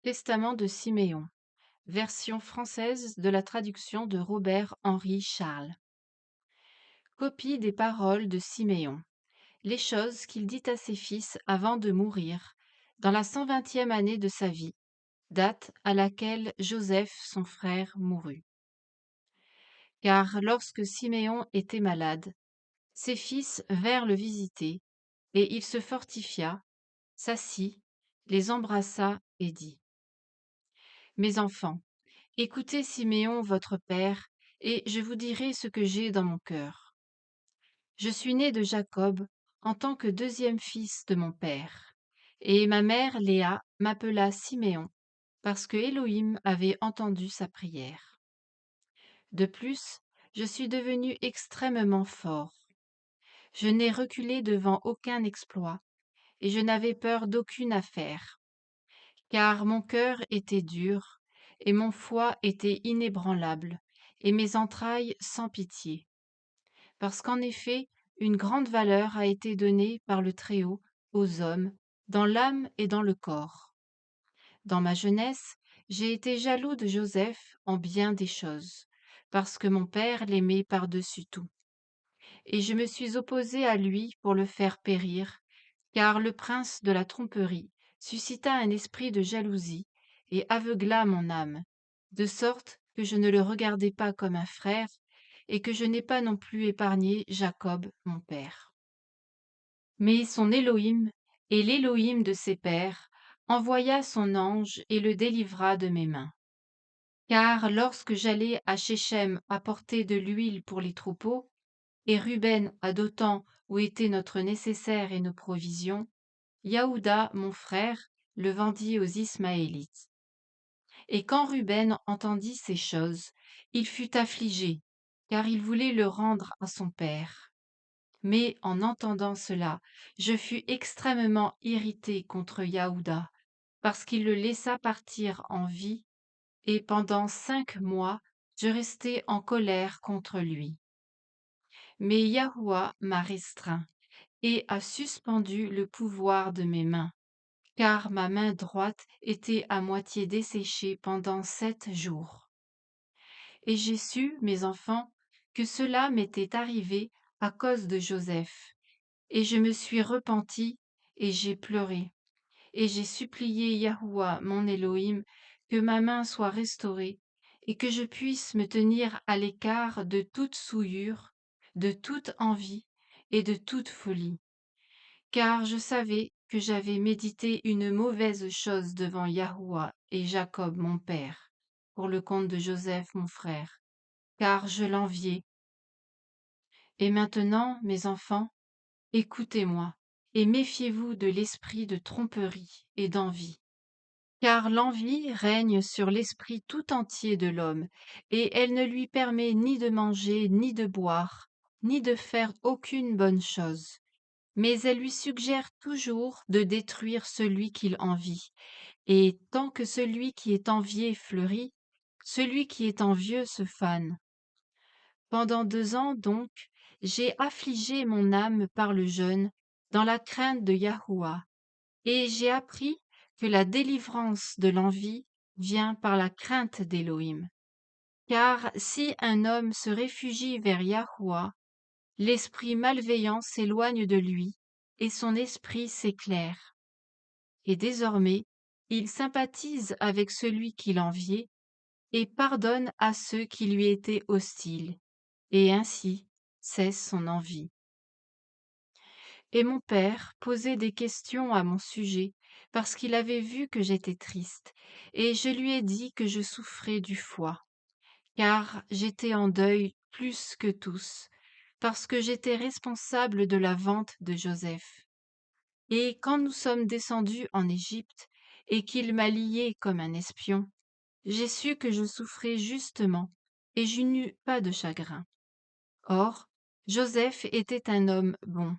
Testament de Siméon, version française de la traduction de Robert-Henri Charles. Copie des paroles de Siméon. Les choses qu'il dit à ses fils avant de mourir, dans la 120e année de sa vie, date à laquelle Joseph, son frère, mourut. Car lorsque Siméon était malade, ses fils vinrent le visiter, et il se fortifia, s'assit, les embrassa et dit: Mes enfants, écoutez Siméon votre père, et je vous dirai ce que j'ai dans mon cœur. Je suis né de Jacob en tant que deuxième fils de mon père, et ma mère Léa m'appela Siméon, parce que Élohim avait entendu sa prière. De plus, je suis devenu extrêmement fort. Je n'ai reculé devant aucun exploit, et je n'avais peur d'aucune affaire, car mon cœur était dur, et mon foie était inébranlable, et mes entrailles sans pitié. Parce qu'en effet, une grande valeur a été donnée par le Très-Haut aux hommes, dans l'âme et dans le corps. Dans ma jeunesse, j'ai été jaloux de Joseph en bien des choses, parce que mon père l'aimait par-dessus tout. Et je me suis opposé à lui pour le faire périr, car le prince de la tromperie suscita un esprit de jalousie et aveugla mon âme, de sorte que je ne le regardai pas comme un frère, et que je n'ai pas non plus épargné Jacob, mon père. Mais son Élohim, et l'Élohim de ses pères, envoya son ange et le délivra de mes mains. Car lorsque j'allai à Shechem apporter de l'huile pour les troupeaux, et Ruben à Dothan où était notre nécessaire et nos provisions, Yaouda, mon frère, le vendit aux Ismaélites. Et quand Ruben entendit ces choses, il fut affligé, car il voulait le rendre à son père. Mais en entendant cela, je fus extrêmement irrité contre Yaouda, parce qu'il le laissa partir en vie, et pendant 5 mois, je restai en colère contre lui. Mais Yahuwah m'a restreint, et a suspendu le pouvoir de mes mains, car ma main droite était à moitié desséchée pendant 7 jours. Et j'ai su, mes enfants, que cela m'était arrivé à cause de Joseph. Et je me suis repenti, et j'ai pleuré. Et j'ai supplié Yahuwah, mon Élohim, que ma main soit restaurée, et que je puisse me tenir à l'écart de toute souillure, de toute envie et de toute folie. Car je savais que j'avais médité une mauvaise chose devant Yahuwah et Jacob mon père, pour le compte de Joseph mon frère, car je l'enviais. Et maintenant, mes enfants, écoutez-moi, et méfiez-vous de l'esprit de tromperie et d'envie. Car l'envie règne sur l'esprit tout entier de l'homme, et elle ne lui permet ni de manger, ni de boire, ni de faire aucune bonne chose. Mais elle lui suggère toujours de détruire celui qu'il envie. Et tant que celui qui est envié fleurit, celui qui est envieux se fane. Pendant 2 ans donc, j'ai affligé mon âme par le jeûne, dans la crainte de Yahuwah, et j'ai appris que la délivrance de l'envie vient par la crainte d'Élohim. Car si un homme se réfugie vers Yahuwah, l'esprit malveillant s'éloigne de lui, et son esprit s'éclaire. Et désormais, il sympathise avec celui qui l'enviait, et pardonne à ceux qui lui étaient hostiles, et ainsi cesse son envie. Et mon père posait des questions à mon sujet, parce qu'il avait vu que j'étais triste, et je lui ai dit que je souffrais du foie, car j'étais en deuil plus que tous, parce que j'étais responsable de la vente de Joseph. Et quand nous sommes descendus en Égypte, et qu'il m'a lié comme un espion, j'ai su que je souffrais justement, et je n'eus pas de chagrin. Or, Joseph était un homme bon,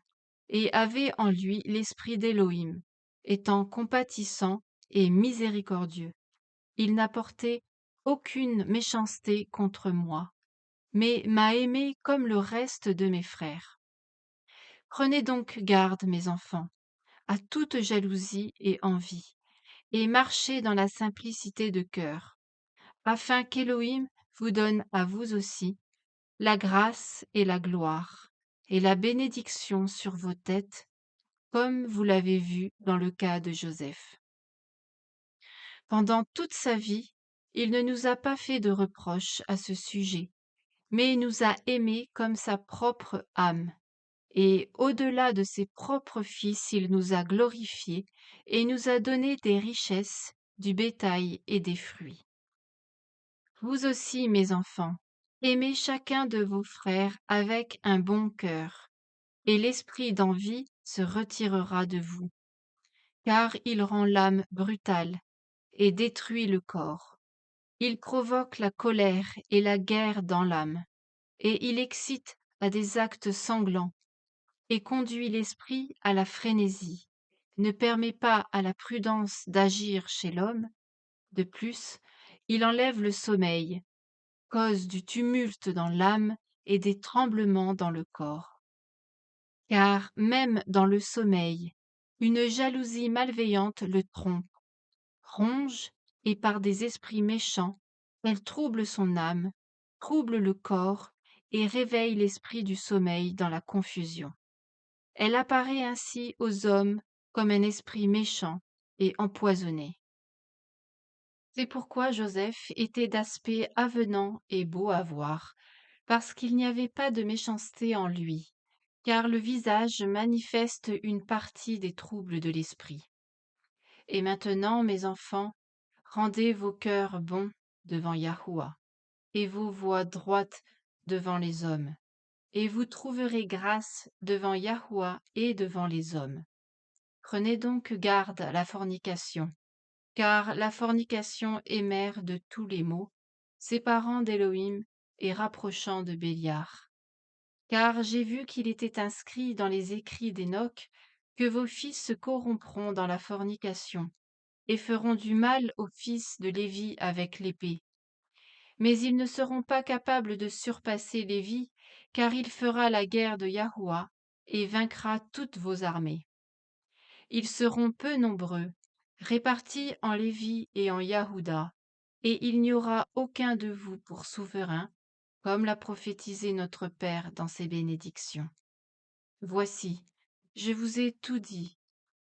et avait en lui l'esprit d'Élohim, étant compatissant et miséricordieux. Il n'a porté aucune méchanceté contre moi, mais m'a aimé comme le reste de mes frères. Prenez donc garde, mes enfants, à toute jalousie et envie, et marchez dans la simplicité de cœur, afin qu'Élohim vous donne à vous aussi la grâce et la gloire et la bénédiction sur vos têtes, comme vous l'avez vu dans le cas de Joseph. Pendant toute sa vie, il ne nous a pas fait de reproches à ce sujet, mais il nous a aimés comme sa propre âme. Et au-delà de ses propres fils, il nous a glorifiés et nous a donné des richesses, du bétail et des fruits. Vous aussi, mes enfants, aimez chacun de vos frères avec un bon cœur, et l'esprit d'envie se retirera de vous, car il rend l'âme brutale et détruit le corps. Il provoque la colère et la guerre dans l'âme, et il excite à des actes sanglants, et conduit l'esprit à la frénésie, ne permet pas à la prudence d'agir chez l'homme. De plus, il enlève le sommeil, cause du tumulte dans l'âme et des tremblements dans le corps. Car même dans le sommeil, une jalousie malveillante le trompe, ronge, et par des esprits méchants, elle trouble son âme, trouble le corps, et réveille l'esprit du sommeil dans la confusion. Elle apparaît ainsi aux hommes comme un esprit méchant et empoisonné. C'est pourquoi Joseph était d'aspect avenant et beau à voir, parce qu'il n'y avait pas de méchanceté en lui, car le visage manifeste une partie des troubles de l'esprit. Et maintenant, mes enfants, rendez vos cœurs bons devant Yahuwah, et vos voies droites devant les hommes, et vous trouverez grâce devant Yahuwah et devant les hommes. Prenez donc garde à la fornication, car la fornication est mère de tous les maux, séparant d'Élohim et rapprochant de Béliar. Car j'ai vu qu'il était inscrit dans les écrits d'Enoch que vos fils se corrompront dans la fornication, et feront du mal aux fils de Lévi avec l'épée. Mais ils ne seront pas capables de surpasser Lévi, car il fera la guerre de Yahuwah et vaincra toutes vos armées. Ils seront peu nombreux, répartis en Lévi et en Yahuda, et il n'y aura aucun de vous pour souverain, comme l'a prophétisé notre Père dans ses bénédictions. Voici, je vous ai tout dit,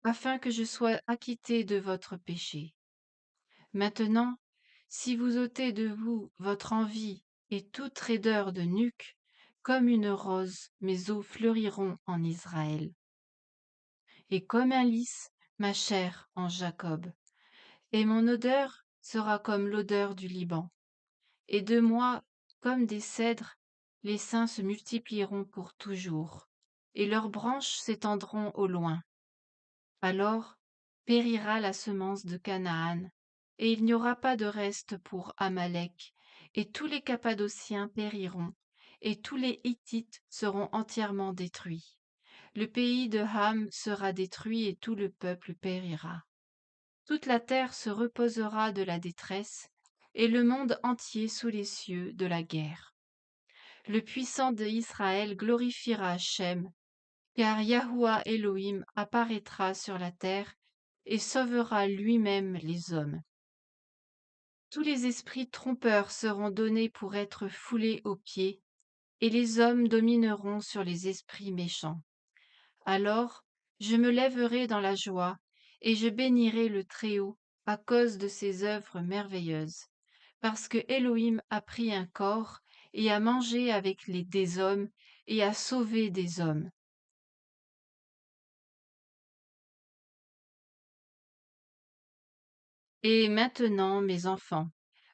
afin que je sois acquitté de votre péché. Maintenant, si vous ôtez de vous votre envie et toute raideur de nuque, comme une rose, mes os fleuriront en Israël. Et comme un lys, ma chair en Jacob, et mon odeur sera comme l'odeur du Liban. Et de moi, comme des cèdres, les saints se multiplieront pour toujours, et leurs branches s'étendront au loin. Alors périra la semence de Canaan, et il n'y aura pas de reste pour Amalek, et tous les Cappadociens périront, et tous les Hittites seront entièrement détruits. Le pays de Ham sera détruit et tout le peuple périra. Toute la terre se reposera de la détresse, et le monde entier sous les cieux de la guerre. Le puissant de Israël glorifiera Hachem, car Yahuwah Elohim apparaîtra sur la terre et sauvera lui-même les hommes. Tous les esprits trompeurs seront donnés pour être foulés aux pieds, et les hommes domineront sur les esprits méchants. Alors je me lèverai dans la joie, et je bénirai le Très-Haut à cause de ses œuvres merveilleuses, parce que Elohim a pris un corps et a mangé avec des hommes et a sauvé des hommes. Et maintenant, mes enfants,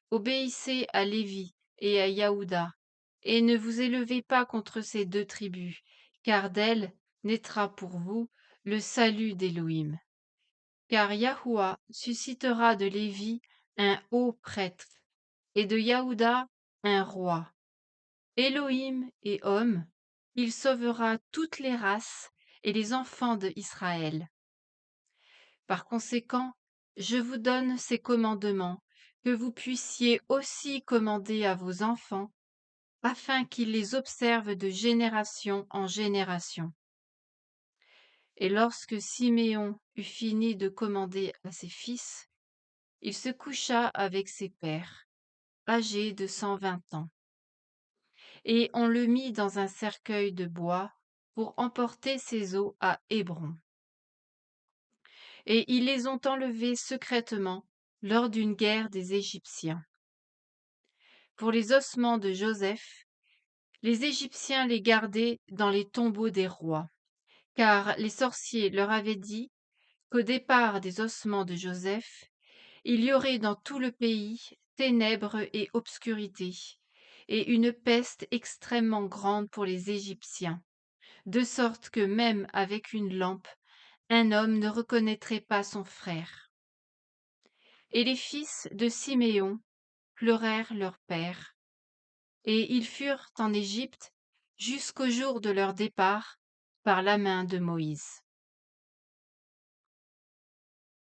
obéissez à Lévi et à Yahuda, et ne vous élevez pas contre ces deux tribus, car d'elles naîtra pour vous le salut d'Élohim. Car Yahuwah suscitera de Lévi un haut prêtre, et de Yahuda un roi. Élohim et homme, il sauvera toutes les races et les enfants de Israël. Par conséquent, je vous donne ces commandements, que vous puissiez aussi commander à vos enfants, afin qu'ils les observent de génération en génération. Et lorsque Siméon eut fini de commander à ses fils, il se coucha avec ses pères, âgé de 120 ans, et on le mit dans un cercueil de bois pour emporter ses os à Hébron. Et ils les ont enlevés secrètement lors d'une guerre des Égyptiens. Pour les ossements de Joseph, les Égyptiens les gardaient dans les tombeaux des rois, car les sorciers leur avaient dit qu'au départ des ossements de Joseph, il y aurait dans tout le pays ténèbres et obscurité, et une peste extrêmement grande pour les Égyptiens, de sorte que même avec une lampe, un homme ne reconnaîtrait pas son frère. Et les fils de Siméon pleurèrent leur père, et ils furent en Égypte jusqu'au jour de leur départ par la main de Moïse.